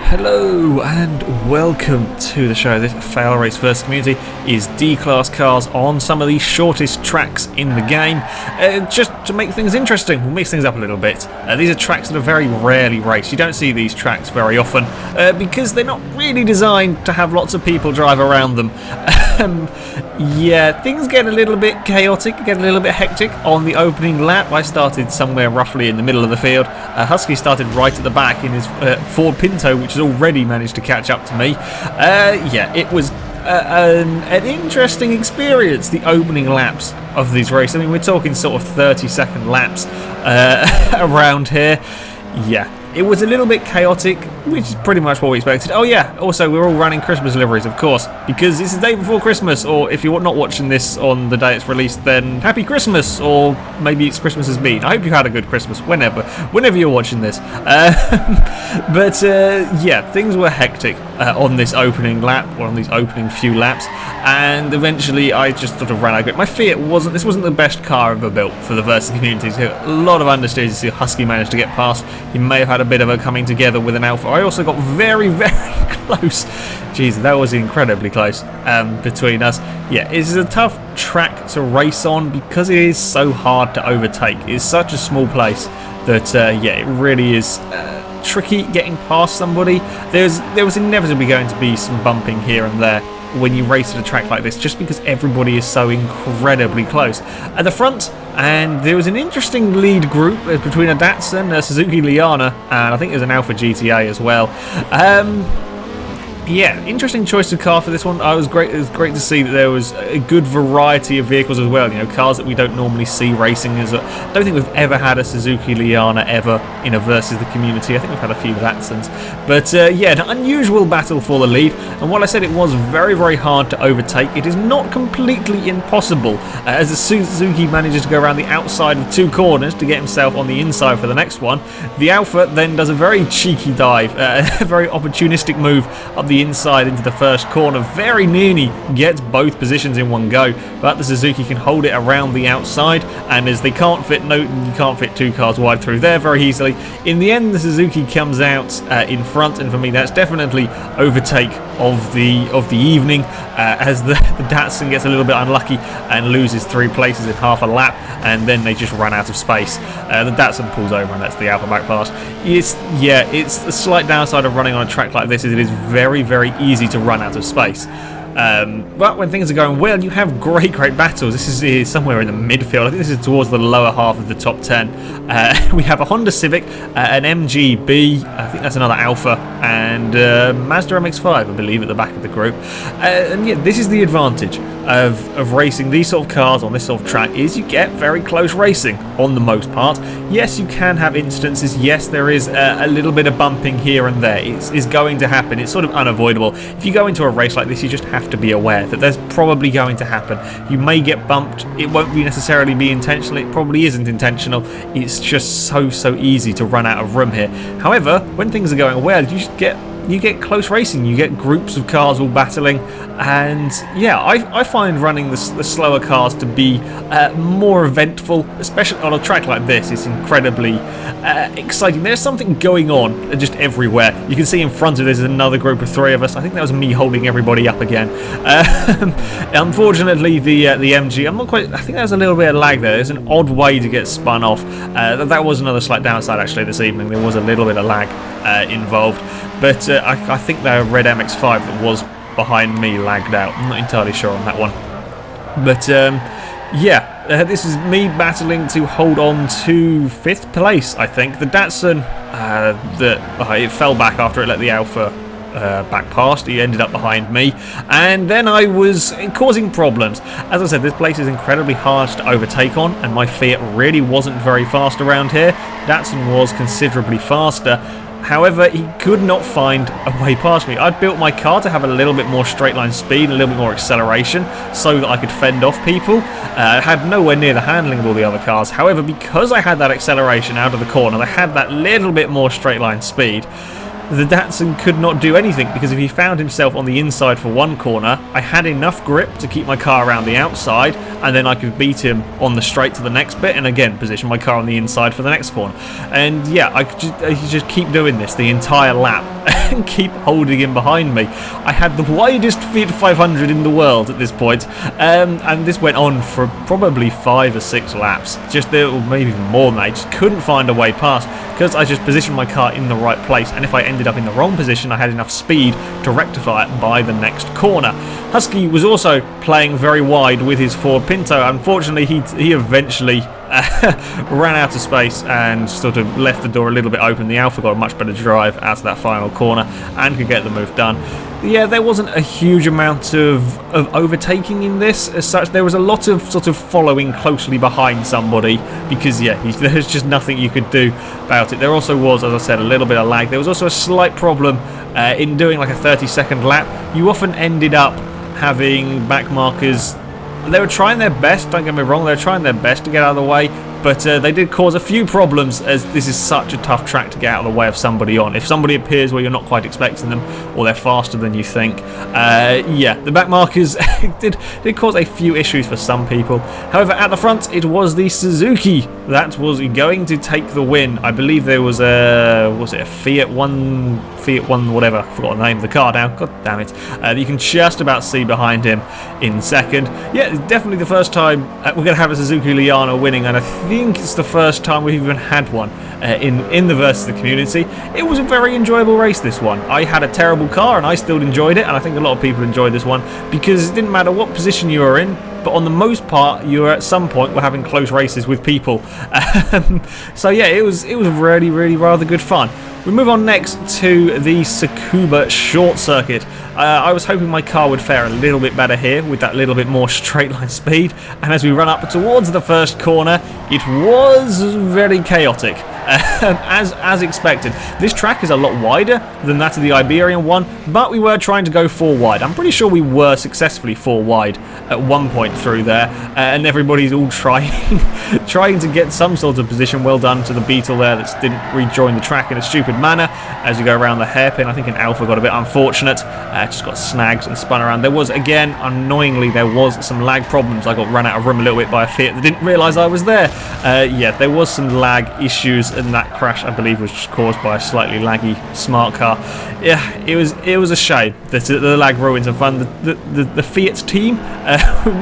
Hello and welcome to the show. This FailRace vs Community is D-Class cars on some of the shortest tracks in the game. Just to make things interesting, we'll mix things up a little bit. These are tracks that are very rarely raced. You don't see these tracks very often because they're not really designed to have lots of people drive around them. Yeah, things get a little bit chaotic, get a little bit hectic on the opening lap. I started somewhere roughly in the middle of the field. Husky started right at the back in his Ford Pinto, which has already managed to catch up to me. Yeah, it was an interesting experience, the opening laps of these races. I mean, we're talking sort of 30-second laps around here. Yeah, it was a little bit chaotic, which is pretty much what we expected. Oh yeah, also we're all running Christmas liveries, of course, because it's the day before Christmas, or if you're not watching this on the day it's released, then Happy Christmas, or maybe it's Christmas has been. I hope you had a good Christmas, whenever you're watching this. But yeah, things were hectic on this opening lap, or on these opening few laps, and eventually I just sort of ran out of it. My Fiat this wasn't the best car ever built for the Versus community, so a lot of understeers. You see Husky managed to get past. He may have had a bit of a coming together with an Alpha. I also got very, very close. Jeez, that was incredibly close between us. Yeah, it's a tough track to race on because it is so hard to overtake. It's such a small place that, yeah, it really is tricky getting past somebody. There was inevitably going to be some bumping here and there when you race at a track like this, just because everybody is so incredibly close at the front. And there was an interesting lead group between a Datsun, a Suzuki Liana, and I think there's an Alpha GTA as well. Yeah, interesting choice of car for this one. It was great to see that there was a good variety of vehicles as well. You know, cars that we don't normally see racing. I don't think we've ever had a Suzuki Liana ever in a Versus the community. I think we've had a few Datsuns. But yeah, an unusual battle for the lead. And while I said it was very, very hard to overtake, it is not completely impossible. As the Suzuki manages to go around the outside of two corners to get himself on the inside for the next one, the Alpha then does a very cheeky dive, a very opportunistic move up the inside into the first corner. Very nearly gets both positions in one go, but the Suzuki can hold it around the outside, and as you can't fit two cars wide through there very easily. In the end, the Suzuki comes out in front, and for me that's definitely overtake of the evening, as the Datsun gets a little bit unlucky and loses 3 places in half a lap, and then they just run out of space. The Datsun pulls over and that's the Alpha back pass. It's a slight downside of running on a track like this, is it is very, very easy to run out of space. But when things are going well, you have great battles. This is somewhere in the midfield. I think this is towards the lower half of the top 10. We have a Honda Civic, an MGB, I think that's another Alpha, and Mazda MX-5, I believe, at the back of the group. And yeah, this is the advantage of racing these sort of cars on this sort of track, is you get very close racing on the most part. Yes, you can have instances. Yes, there is a little bit of bumping here and there. It's going to happen. It's sort of unavoidable. If you go into a race like this, you just have to be aware that there's probably going to happen. You may get bumped. It won't necessarily be intentional. It probably isn't intentional. It's just so easy to run out of room here. However, when things are going well, you get close racing, you get groups of cars all battling, and yeah, I find running the slower cars to be more eventful, especially on a track like this. It's incredibly exciting. There's something going on just everywhere. You can see in front of this is another group of 3 of us. I think that was me holding everybody up again. Unfortunately, the MG, I think there was a little bit of lag there. There's an odd way to get spun off. That was another slight downside actually this evening. There was a little bit of lag involved. But I think the red MX-5 that was behind me lagged out. I'm not entirely sure on that one. But yeah, this is me battling to hold on to 5th place, I think. The Datsun, it fell back after it let the Alpha back past. He ended up behind me, and then I was causing problems. As I said, this place is incredibly hard to overtake on, and my Fiat really wasn't very fast around here. Datsun was considerably faster. However, he could not find a way past me. I'd built my car to have a little bit more straight line speed, a little bit more acceleration, so that I could fend off people. I had nowhere near the handling of all the other cars. However, because I had that acceleration out of the corner, I had that little bit more straight line speed, the Datsun could not do anything, because if he found himself on the inside for one corner, I had enough grip to keep my car around the outside, and then I could beat him on the straight to the next bit, and again position my car on the inside for the next corner. And yeah, I could just keep doing this the entire lap and keep holding him behind me. I had the widest Fiat 500 in the world at this point, and this went on for probably 5 or 6 laps, just or maybe even more than that. I just couldn't find a way past, because I just positioned my car in the right place, and if I ended up in the wrong position, I had enough speed to rectify it by the next corner. Husky was also playing very wide with his Ford Pinto. Unfortunately, he eventually ran out of space and sort of left the door a little bit open. The Alfa got a much better drive out of that final corner and could get the move done. Yeah, there wasn't a huge amount of overtaking in this as such. There was a lot of sort of following closely behind somebody, because yeah, there's just nothing you could do about it. There also was, as I said, a little bit of lag. There was also a slight problem in doing like a 30-second lap. You often ended up having back markers. They were trying their best, don't get me wrong, they were trying their best to get out of the way, but they did cause a few problems, as this is such a tough track to get out of the way of somebody on. If somebody appears where you're not quite expecting them, or they're faster than you think, yeah, the back markers did cause a few issues for some people. However, at the front, it was the Suzuki that was going to take the win. I believe there was a Fiat 1 whatever, I forgot the name of the car now, god damn it, you can just about see behind him in second. Yeah, definitely the first time we're going to have a Suzuki Liana winning, and I think it's the first time we've even had one in the Versus the Community. It was a very enjoyable race, this one. I had a terrible car and I still enjoyed it, and I think a lot of people enjoyed this one, because it didn't matter what position you were in, but on the most part, you were at some point were having close races with people. So yeah, it was really, really rather good fun. We move on next to the Tsukuba short circuit. I was hoping my car would fare a little bit better here with that little bit more straight line speed, and as we run up towards the first corner, it was very chaotic. As expected. This track is a lot wider than that of the Iberian one, but we were trying to go 4 wide. I'm pretty sure we were successfully 4 wide at one point through there, and everybody's all trying to get some sort of position. Well done to the Beetle there that didn't rejoin the track in a stupid manner as you go around the hairpin. I think an Alfa got a bit unfortunate, just got snagged and spun around. There was, again, annoyingly, there was some lag problems. I got run out of room a little bit by a Fiat that didn't realise I was there. Yeah, there was some lag issues, and that crash, I believe, was just caused by a slightly laggy smart car. Yeah, it was a shame that the lag ruined some fun. The Fiat team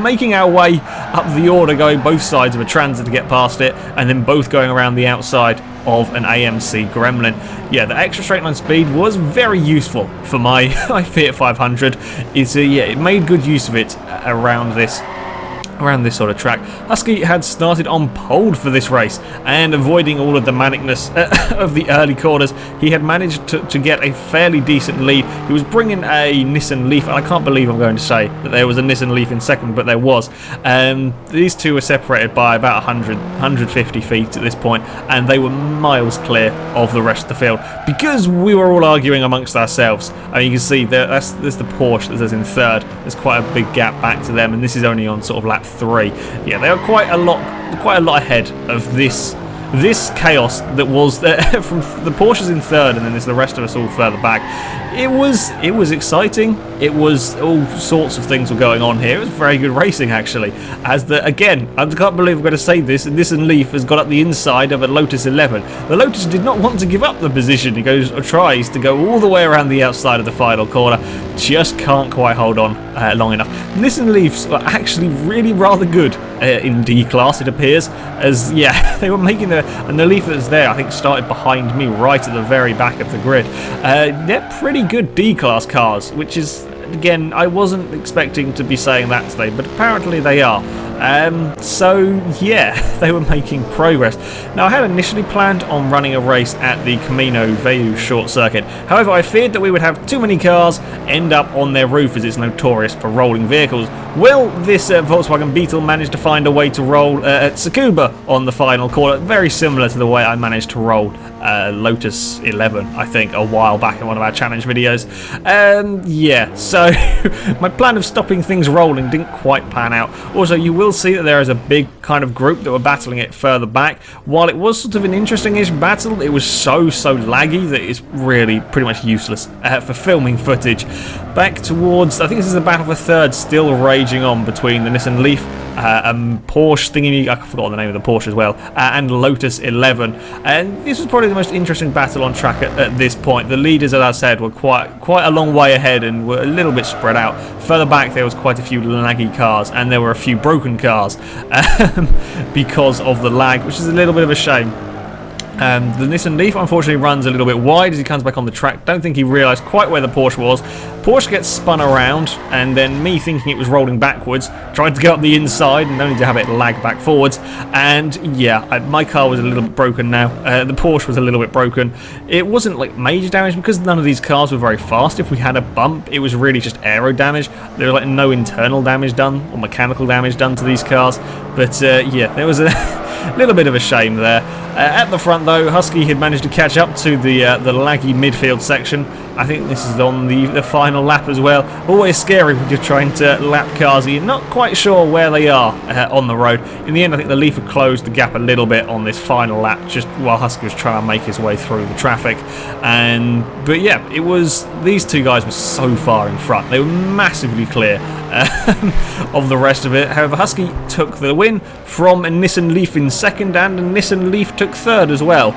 making our way up the order, going both sides of a Transit to get past it, and then both going around the outside of an AMC Gremlin. Yeah, the extra straight line speed was very useful for my Fiat 500. Yeah, it made good use of it around this sort of track. Husky had started on pole for this race, and avoiding all of the manicness of the early corners, he had managed to get a fairly decent lead. He was bringing a Nissan Leaf, and I can't believe I'm going to say that there was a Nissan Leaf in second, but there was. These two were separated by about 150 feet at this point, and they were miles clear of the rest of the field, because we were all arguing amongst ourselves. I mean, you can see there's the Porsche that's in third. There's quite a big gap back to them, and this is only on sort of lap 3. Yeah, they are quite a lot ahead of this chaos that was from the Porsches in third, and then there's the rest of us all further back. It was exciting. It was all sorts of things were going on here. It was very good racing, actually. Again, I can't believe I'm going to say this, and Nissan Leaf has got up the inside of a Lotus 11. The Lotus did not want to give up the position. He tries to go all the way around the outside of the final corner. Just can't quite hold on long enough. Nissan Leafs are actually really rather good in D class, it appears, as yeah, they were making and the Leaf that's there, I think, started behind me right at the very back of the grid. They're pretty good D class cars, which is, again, I wasn't expecting to be saying that today, but apparently they are. So yeah, they were making progress. Now, I had initially planned on running a race at the Camino Viejo short circuit. However, I feared that we would have too many cars end up on their roof, as it's notorious for rolling vehicles. Well, this Volkswagen Beetle managed to find a way to roll at Tsukuba on the final corner, very similar to the way I managed to roll Lotus 11, I think, a while back in one of our challenge videos. Yeah, so my plan of stopping things rolling didn't quite pan out. Also, you will will see that there is a big kind of group that were battling it further back. While it was sort of an interesting-ish battle, it was so laggy that it's really pretty much useless for filming footage. Back towards, I think this is the battle for third, still raging on between the Nissan Leaf, Porsche thingy, I forgot the name of the Porsche as well, and Lotus 11. And this was probably the most interesting battle on track at this point. The leaders, as I said, were quite a long way ahead and were a little bit spread out. Further back there was quite a few laggy cars, and there were a few broken cars because of the lag, which is a little bit of a shame. The Nissan Leaf unfortunately runs a little bit wide as he comes back on the track. Don't think he realised quite where the Porsche was. Porsche gets spun around, and then me thinking it was rolling backwards, tried to go up the inside and only to have it lag back forwards. And yeah, my car was a little bit broken now. The Porsche was a little bit broken. It wasn't like major damage because none of these cars were very fast. If we had a bump, it was really just aero damage. There was like no internal damage done or mechanical damage done to these cars. But yeah, there was a little bit of a shame there. At the front though, Husky had managed to catch up to the laggy midfield section. I think this is on the final lap as well. Always scary when you're trying to lap cars and you're not quite sure where they are on the road. In the end, I think the Leaf had closed the gap a little bit on this final lap just while Husky was trying to make his way through the traffic. But yeah, it was, these two guys were so far in front. They were massively clear of the rest of it. However, Husky took the win from a Nissan Leaf in second, and a Nissan Leaf took third as well.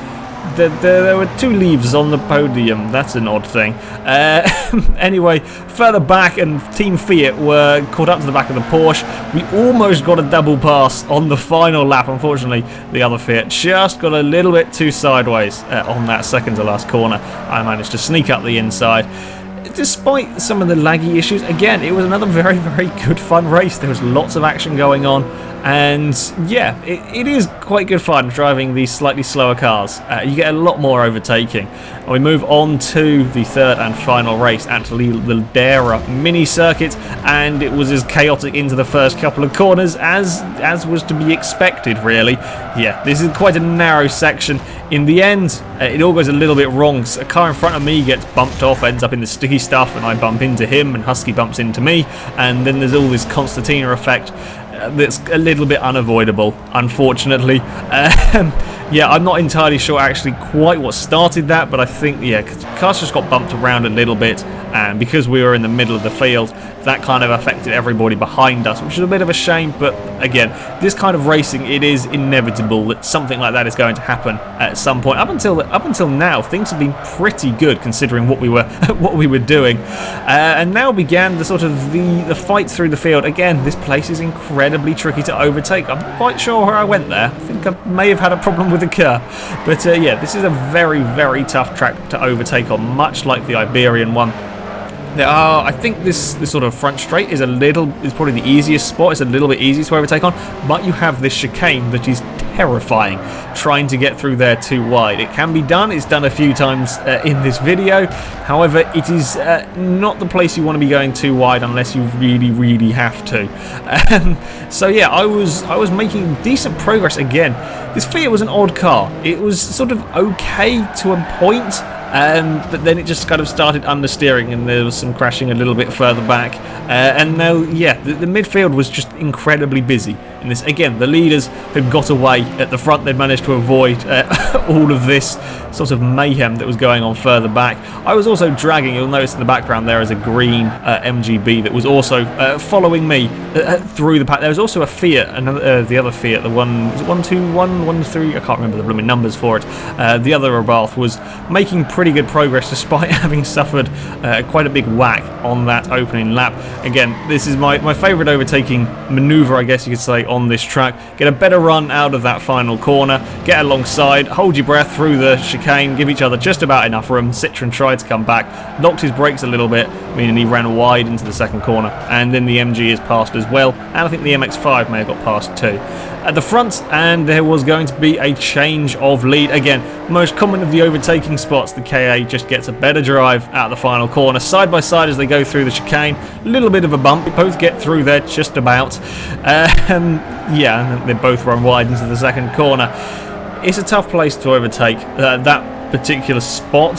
There were two Leaves on the podium. That's an odd thing. Anyway, further back, and Team Fiat were caught up to the back of the Porsche. We almost got a double pass on the final lap. Unfortunately, the other Fiat just got a little bit too sideways on that second to last corner. I managed to sneak up the inside. Despite some of the laggy issues, again, it was another very good fun race. There was lots of action going on, and yeah, it is quite good fun driving these slightly slower cars. You get a lot more overtaking. And we move on to the third and final race at the Ladera mini circuit, and it was as chaotic into the first couple of corners as was to be expected, really. Yeah, this is quite a narrow section. In the end, it all goes a little bit wrong. A car in front of me gets bumped off, ends up in the sticky stuff, and I bump into him, and Husky bumps into me, and then there's all this Constantina effect that's a little bit unavoidable, unfortunately. Yeah, I'm not entirely sure actually quite what started that, but I think, yeah, cars just got bumped around a little bit, and because we were in the middle of the field, that kind of affected everybody behind us, which is a bit of a shame. But again, this kind of racing, it is inevitable that something like that is going to happen at some point. Up until now, things have been pretty good considering what we were doing, and now began the sort of the fight through the field. Again, this place is incredibly tricky to overtake. I'm not quite sure where I went there. I think I may have had a problem with the car, but yeah, this is a very tough track to overtake on, much like the Iberian one. I think this sort of front straight is probably the easiest spot. It's a little bit easier to overtake on, but you have this chicane that is terrifying, trying to get through there too wide. It can be done. It's done a few times in this video. However, it is not the place you want to be going too wide unless you really have to. So yeah, I was making decent progress again. This Fiat was an odd car. It was sort of okay to a point, but then it just kind of started understeering, and there was some crashing a little bit further back. And now, yeah, the midfield was just incredibly busy in this. Again, the leaders had got away at the front. They'd managed to avoid all of this sort of mayhem that was going on further back. I was also dragging. You'll notice in the background there is a green MGB that was also following me through the pack. There was also a Fiat, the other Fiat, the one, was it 121, 123? I can't remember the blooming numbers for it. The other Rabath was making pretty good progress despite having suffered quite a big whack on that opening lap. Again, this is my favourite overtaking manoeuvre, I guess you could say, on this track. Get a better run out of that final corner, get alongside, hold your breath through the chicane, give each other just about enough room. Citroen tried to come back, knocked his brakes a little bit, meaning he ran wide into the second corner, and then the MG is passed as well, and I think the MX-5 may have got past too. At the front, and there was going to be a change of lead. Again, most common of the overtaking spots, the KA just gets a better drive out the final corner, side by side as they go through the chicane. A little bit of a bump, both get through there just about. Yeah, and they both run wide into the second corner. It's a tough place to overtake. That particular spot,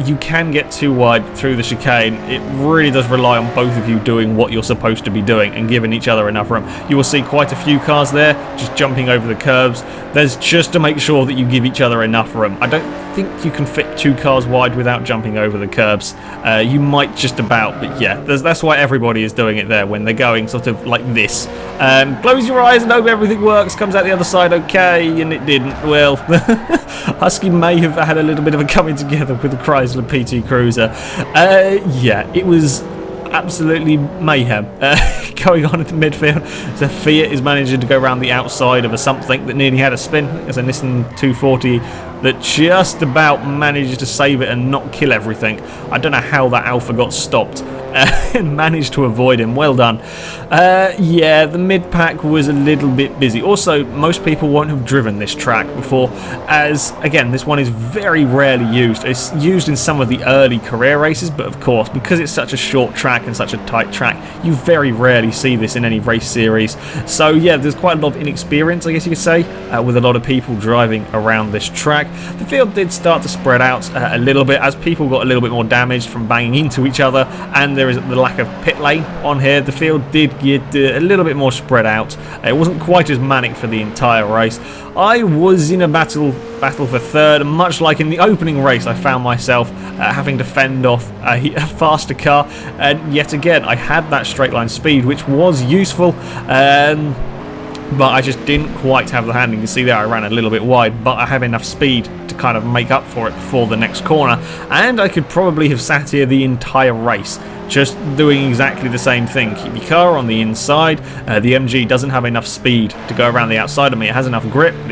you can get too wide through the chicane. It really does rely on both of you doing what you're supposed to be doing and giving each other enough room. You will see quite a few cars there just jumping over the curbs. There's just to make sure that you give each other enough room. I don't think you can fit 2 cars wide without jumping over the curbs. You might just about, but yeah, that's why everybody is doing it there when they're going sort of like this. Close your eyes and hope everything works. Comes out the other side okay, and it didn't. Well, Husky may have had a little bit of a coming together with the Chrysler PT Cruiser. Yeah, it was absolutely mayhem going on at the midfield. So Fiat is managing to go around the outside of a something that nearly had a spin. There's a Nissan 240 that just about managed to save it and not kill everything. I don't know how that Alpha got stopped and managed to avoid him. Well done. Yeah, the mid-pack was a little bit busy. Also, most people won't have driven this track before, as, again, this one is very rarely used. It's used in some of the early career races, but of course, because it's such a short track and such a tight track, you very rarely see this in any race series. So yeah, there's quite a lot of inexperience, I guess you could say, with a lot of people driving around this track. The field did start to spread out a little bit as people got a little bit more damaged from banging into each other, and there is the lack of pit lane on here. The field did get a little bit more spread out. It wasn't quite as manic for the entire race. I was in a battle for third, much like in the opening race. I found myself having to fend off a faster car, and yet again I had that straight line speed, which was useful, but I just didn't quite have the handling. You can see there I ran a little bit wide, but I have enough speed to kind of make up for it before the next corner, and I could probably have sat here the entire race just doing exactly the same thing. Keep your car on the inside. The MG doesn't have enough speed to go around the outside of me. It has enough grip, but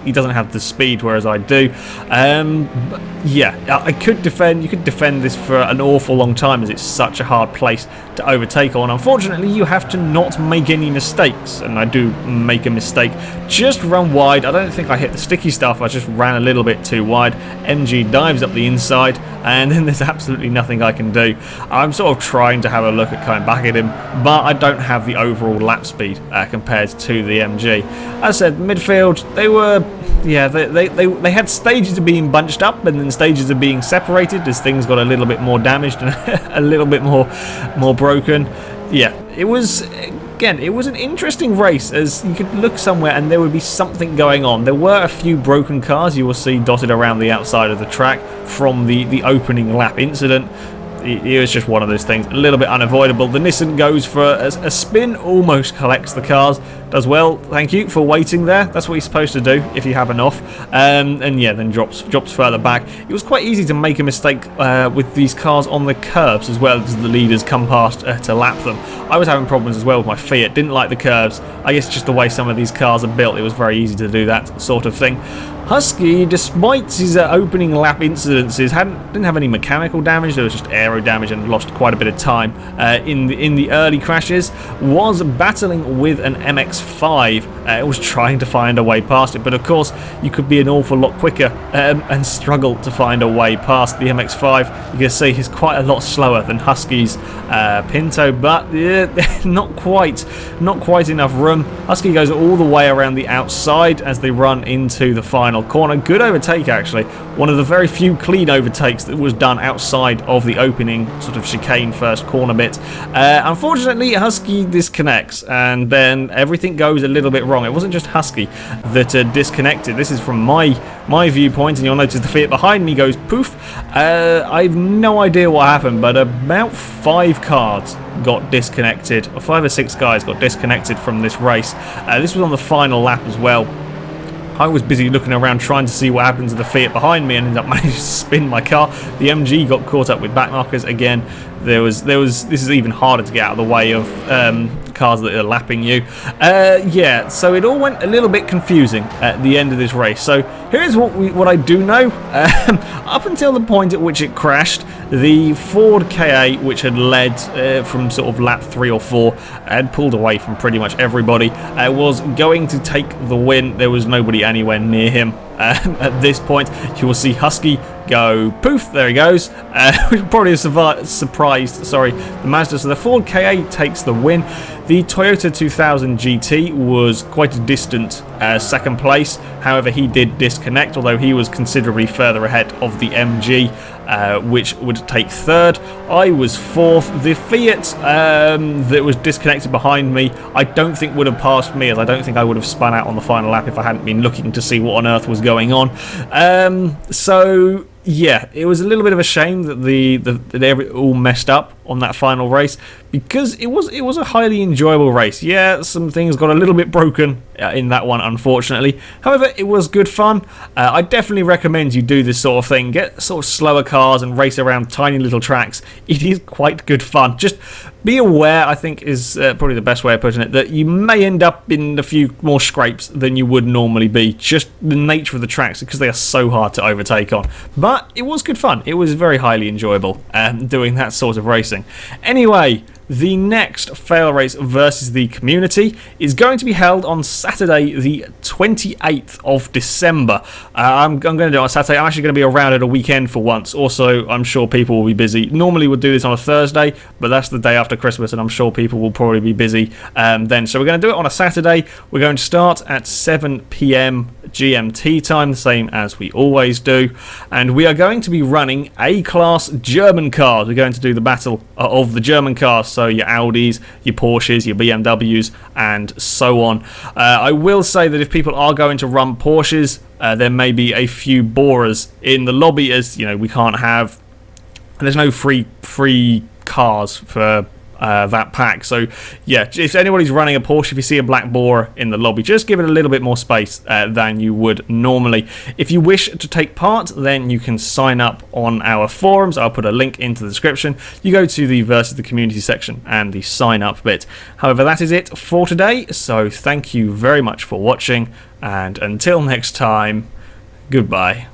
he doesn't have the speed, whereas I do. But yeah, I could defend. You could defend this for an awful long time, as it's such a hard place to overtake on. Unfortunately, you have to not make any mistakes, and I do make a mistake. Just run wide. I don't think I hit the sticky stuff. I just ran a little bit too wide. MG dives up the inside, and then there's absolutely nothing I can do. I'm sort of trying to have a look at coming back at him, but I don't have the overall lap speed compared to the MG. As I said, midfield, they were, yeah, they had stages of being bunched up and then stages of being separated as things got a little bit more damaged and a little bit more broken. Yeah, it was, again, it was an interesting race, as you could look somewhere and there would be something going on. There were a few broken cars you will see dotted around the outside of the track from the opening lap incident. It was just one of those things, a little bit unavoidable. The Nissan goes for a spin, almost collects the cars, does well, thank you for waiting there. That's what you're supposed to do if you have an off, and yeah, then drops further back. It was quite easy to make a mistake with these cars on the curbs as well as the leaders come past to lap them. I was having problems as well with my Fiat, didn't like the curbs. I guess just the way some of these cars are built, it was very easy to do that sort of thing. Husky, despite his opening lap incidences, didn't have any mechanical damage. There was just aero damage and lost quite a bit of time in the early crashes. Was battling with an MX-5. It was trying to find a way past it, but of course you could be an awful lot quicker and struggle to find a way past the MX-5. You can see he's quite a lot slower than Husky's Pinto, but not quite enough room. Husky goes all the way around the outside as they run into the final corner. Good overtake, actually. One of the very few clean overtakes that was done outside of the opening sort of chicane first corner bit. Unfortunately, Husky disconnects, and then everything goes a little bit wrong. It wasn't just Husky that disconnected. This is from my viewpoint, and you'll notice the Fiat behind me goes poof. I've no idea what happened, but about 5 cars got disconnected, or 5 or 6 guys got disconnected from this race. This was on the final lap as well. I was busy looking around trying to see what happens to the Fiat behind me and ended up managing to spin my car. The MG got caught up with backmarkers again. This is even harder to get out of the way of cars that are lapping you. Yeah, so it all went a little bit confusing at the end of this race. So here's what I do know. Up until the point at which it crashed, the Ford KA, which had led from sort of lap 3 or 4, had pulled away from pretty much everybody, was going to take the win. There was nobody anywhere near him. At this point, you will see Husky go. Poof, there he goes. Which probably has surprised, the Mazda. So the Ford Ka takes the win. The Toyota 2000 GT was quite a distant second place. However, he did disconnect, although he was considerably further ahead of the MG, which would take third. I was fourth. The Fiat that was disconnected behind me, I don't think would have passed me, as I don't think I would have spun out on the final lap if I hadn't been looking to see what on earth was going on. So yeah, it was a little bit of a shame that they all messed up on that final race, because it was a highly enjoyable race. Yeah, some things got a little bit broken in that one, unfortunately. However, it was good fun. I definitely recommend you do this sort of thing. Get sort of slower cars and race around tiny little tracks. It is quite good fun. Just be aware, I think is probably the best way of putting it, that you may end up in a few more scrapes than you would normally be. Just the nature of the tracks, because they are so hard to overtake on. But it was good fun. It was very highly enjoyable doing that sort of racing. Anyway, the next Fail Race versus the community is going to be held on Saturday, the 28th of December. I'm going to do it on Saturday. I'm actually going to be around at a weekend for once. Also, I'm sure people will be busy. Normally, we'll do this on a Thursday, but that's the day after Christmas, and I'm sure people will probably be busy then. So we're going to do it on a Saturday. We're going to start at 7 p.m. GMT time, the same as we always do. And we are going to be running A-Class German cars. We're going to do the battle of the German cars. So your Audis, your Porsches, your BMWs, and so on. I will say that if people are going to run Porsches, there may be a few borers in the lobby, as you know, we can't have. There's no free cars for that pack. So yeah, if anybody's running a Porsche, if you see a black borer in the lobby, just give it a little bit more space than you would normally. If you wish to take part, then you can sign up on our forums. I'll put a link into the description. You go to the versus the community section and the sign up bit. However, that is it for today, so thank you very much for watching, and until next time, goodbye.